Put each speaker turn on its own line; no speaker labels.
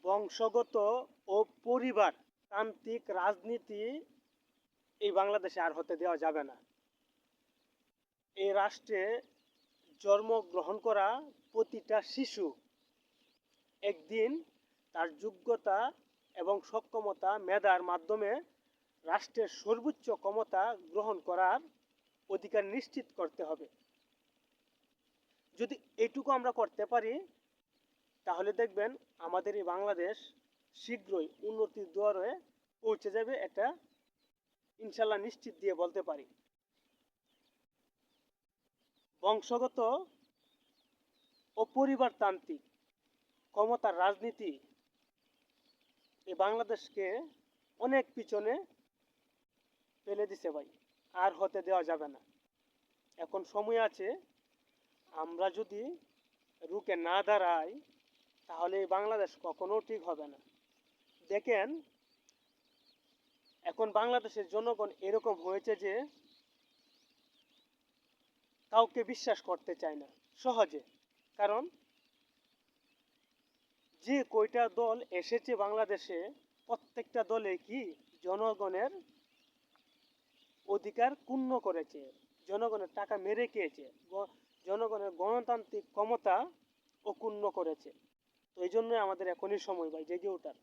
বংশগত ও পরিবারতান্ত্রিক রাজনীতি এই বাংলাদেশে আর হতে দেওয়া যাবে না। এই রাষ্ট্রে জন্মগ্রহণ করা প্রতিটা শিশু একদিন তার যোগ্যতা এবং সক্ষমতা মেধার মাধ্যমে রাষ্ট্রের সর্বোচ্চ ক্ষমতা গ্রহণ করার অধিকার নিশ্চিত করতে হবে। যদি এটুকু আমরা করতে পারি তাহলে দেখবেন আমাদের এই বাংলাদেশ শীঘ্রই উন্নতির দুয়ারে পৌঁছে যাবে, এটা ইনশাল্লাহ নিশ্চিত দিয়ে বলতে পারি। বংশগত ও পরিবারতান্ত্রিক ক্ষমতার রাজনীতি এই বাংলাদেশকে অনেক পিছনে ফেলে দিছে ভাই, আর হতে দেওয়া যাবে না। এখন সময় আছে, আমরা যদি রুখে না দাঁড়াই তাহলে এই বাংলাদেশ কখনো ঠিক হবে না। দেখেন এখন বাংলাদেশের জনগণ এরকম হয়েছে যে কাউকে বিশ্বাস করতে চায় না সহজে। কারণ যে কয়টা দল এসেছে বাংলাদেশে প্রত্যেকটা দলে কি জনগণের অধিকার ক্ষুণ্ণ করেছে, জনগণের টাকা মেরে খেয়েছে, জনগণের গণতান্ত্রিক ক্ষমতা অক্ষুণ্ণ করেছে। তো এই জন্যই আমাদের এখনই সময় ভাই জেগে ওঠার।